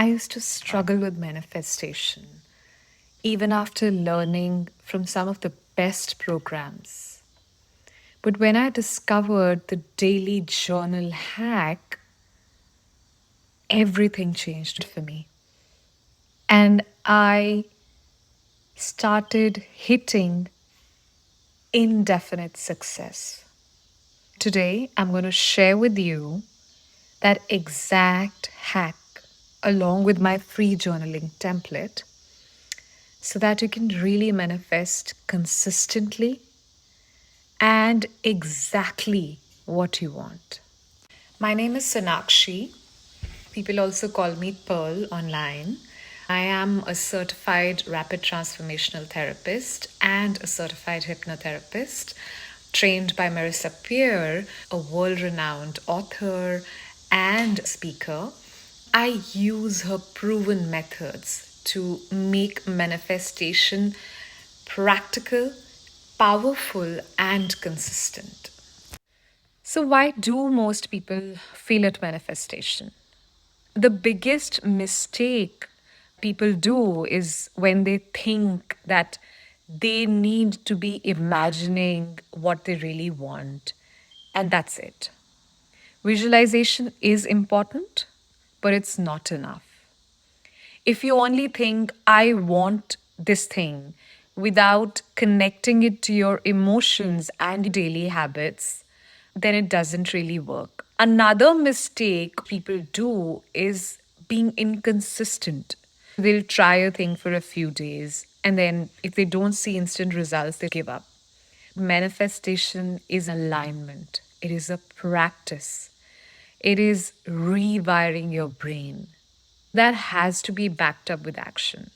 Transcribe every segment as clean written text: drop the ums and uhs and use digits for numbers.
I used to struggle with manifestation, even after learning from some of the best programs. But when I discovered the daily journal hack, everything changed for me. And I started hitting indefinite success. Today, I'm going to share with you that exact hack along with my free journaling template so that you can really manifest consistently and exactly what you want. My name is Sonakshi. People also call me Pearl online. I am a certified rapid transformational therapist and a certified hypnotherapist, trained by Marissa Peer, a world renowned author and speaker. I use her proven methods to make manifestation practical, powerful, and consistent. So, why do most people fail at manifestation? The biggest mistake people do is when they think that they need to be imagining what they really want, and that's it. Visualization is important, but it's not enough. If you only think, I want this thing, without connecting it to your emotions and daily habits, then it doesn't really work. Another mistake people do is being inconsistent. They'll try a thing for a few days, and then if they don't see instant results, they give up. Manifestation is alignment, it is a practice, it is rewiring your brain. That has to be backed up with action.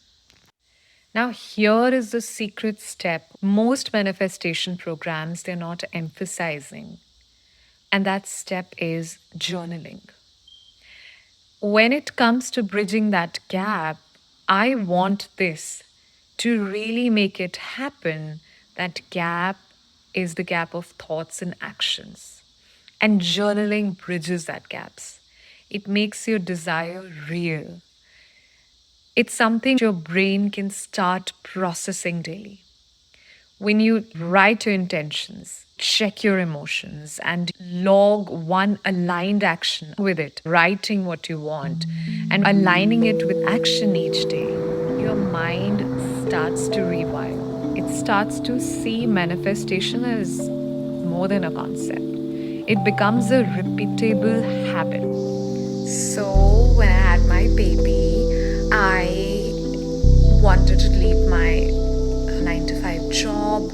Now, here is the secret step most manifestation programs they're not emphasizing, and that step is journaling. When it comes to bridging that gap, I want this to really make it happen. That gap is the gap of thoughts and actions. And journaling bridges that gaps. It makes your desire real. It's something your brain can start processing daily. When you write your intentions, check your emotions, and log one aligned action with it, writing what you want and aligning it with action each day, your mind starts to rewire. It starts to see manifestation as more than a concept, it becomes a repeatable habit. So, when I had my baby, I wanted to leave my 9 to 5 job,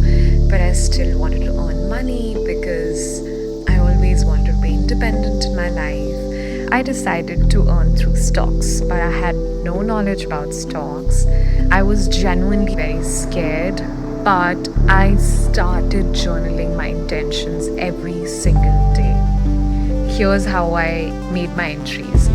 but I still wanted to earn money because I always wanted to be independent in my life. I decided to earn through stocks, but I had no knowledge about stocks. I was genuinely very scared, but I started journaling my intentions every single day. Here's how I made my entries.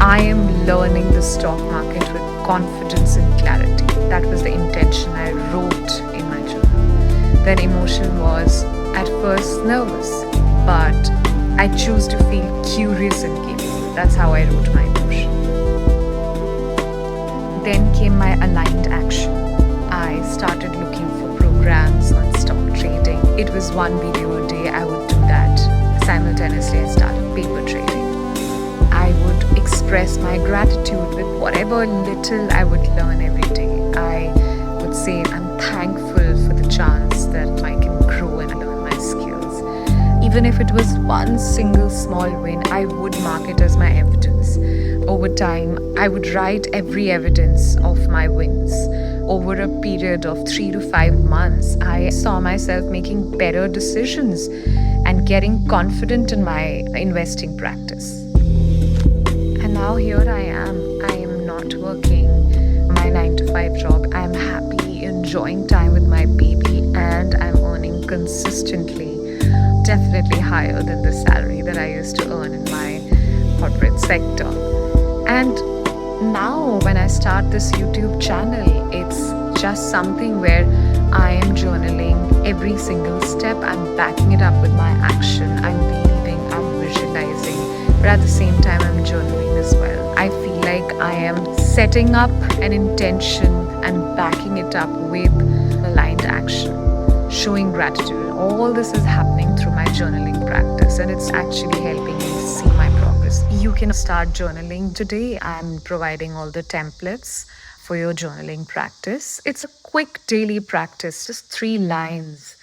I am learning the stock market with confidence and clarity. That was the intention I wrote in my journal. Then emotion was at first nervous, but I choose to feel curious and capable. That's how I wrote my emotion. Then came my aligned action. I started looking for programs on stock trading. It was one video a day. I would do that. Simultaneously, I started paper trading. I would express my gratitude with whatever little I would learn every day. I would say I'm thankful for the chance that I can grow and learn my skills. Even if it was one single small win, I would mark it as my evidence. Over time, I would write every evidence of my wins. Over a period of 3 to 5 months, I saw myself making better decisions and getting confident in my investing practice. And now here I am not working my 9 to 5 job. I'm happy, enjoying time with my baby, and I'm earning consistently, definitely higher than the salary that I used to earn in my corporate sector. And now when I start this YouTube channel, it's just something where I am journaling every single step. I'm backing it up with my action. I'm believing, I'm visualizing, but at the same time, I'm journaling as well. I feel like I am setting up an intention and backing it up with aligned action, showing gratitude. All this is happening through my journaling practice, and it's actually helping me see my progress. You can start journaling today. I'm providing all the templates for your journaling practice. It's a quick daily practice, just 3 lines.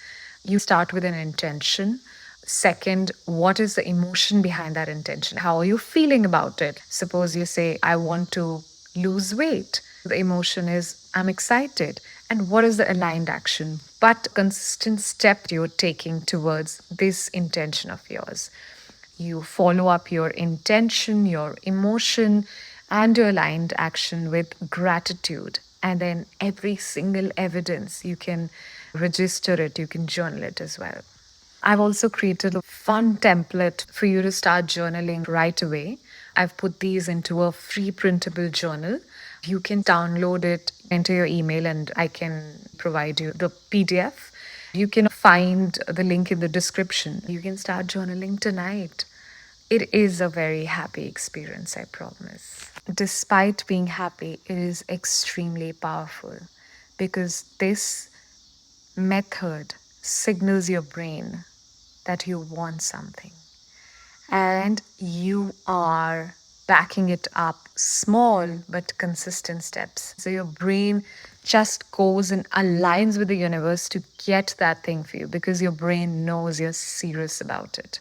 You start with an intention. Second, what is the emotion behind that intention? How are you feeling about it? Suppose you say, I want to lose weight. The emotion is, I'm excited. And what is the aligned action? But consistent step you're taking towards this intention of yours. You follow up your intention, your emotion, and your aligned action with gratitude. And then every single evidence, you can register it, you can journal it as well. I've also created a fun template for you to start journaling right away. I've put these into a free printable journal. You can download it into your email and I can provide you the PDF. You can find the link in the description. You can start journaling tonight. It is a very happy experience, I promise. Despite being happy, it is extremely powerful because this method signals your brain that you want something and you are backing it up small but consistent steps. So your brain just goes and aligns with the universe to get that thing for you because your brain knows you're serious about it.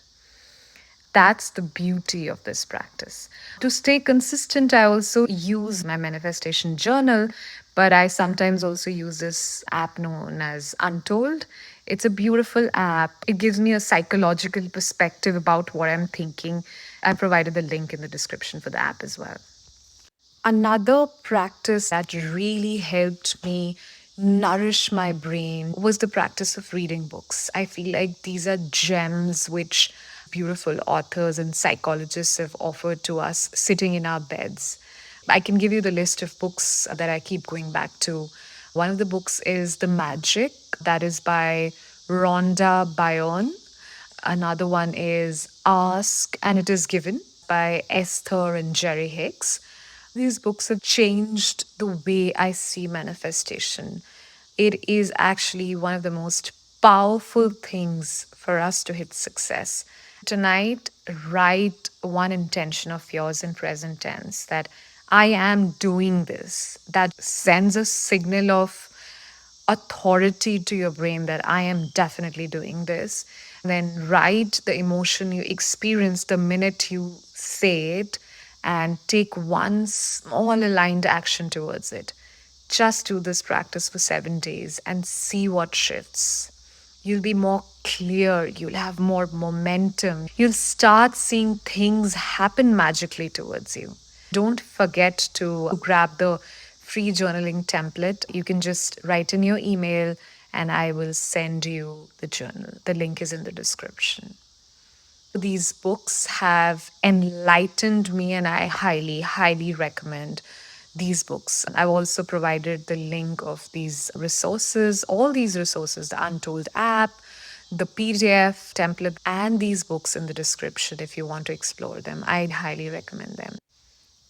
That's the beauty of this practice. To stay consistent, I also use my manifestation journal, but I sometimes also use this app known as Untold. It's a beautiful app. It gives me a psychological perspective about what I'm thinking. I provided the link in the description for the app as well. Another practice that really helped me nourish my brain was the practice of reading books. I feel like these are gems which beautiful authors and psychologists have offered to us sitting in our beds. I can give you the list of books that I keep going back to. One of the books is The Magic, that is by Rhonda Byrne. Another one is Ask and It Is Given by Esther and Jerry Hicks. These books have changed the way I see manifestation. It is actually one of the most powerful things for us to hit success. Tonight, write one intention of yours in present tense that I am doing this. That sends a signal of authority to your brain that I am definitely doing this. Then write the emotion you experience the minute you say it and take one small aligned action towards it. Just do this practice for 7 days and see what shifts. You'll be more clear, you'll have more momentum, you'll start seeing things happen magically towards you. Don't forget to grab the free journaling template. You can just write in your email and I will send you the journal. The link is in the description. These books have enlightened me, and I highly, highly recommend these books. I've also provided the link of these resources, all these resources, the Untold app, the PDF template, and these books in the description if you want to explore them. I'd highly recommend them.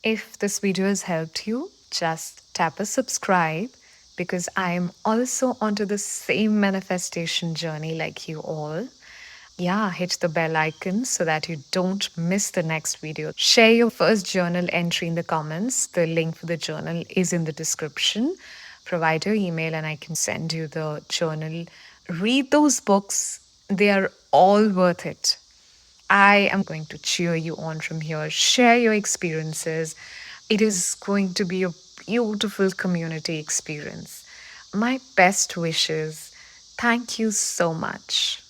If this video has helped you, just tap a subscribe because I'm also onto the same manifestation journey like you all. Yeah, hit the bell icon so that you don't miss the next video. Share your first journal entry in the comments. The link for the journal is in the description. Provide your email and I can send you the journal. Read those books, they are all worth it. I am going to cheer you on from here. Share your experiences. It is going to be a beautiful community experience. My best wishes. Thank you so much.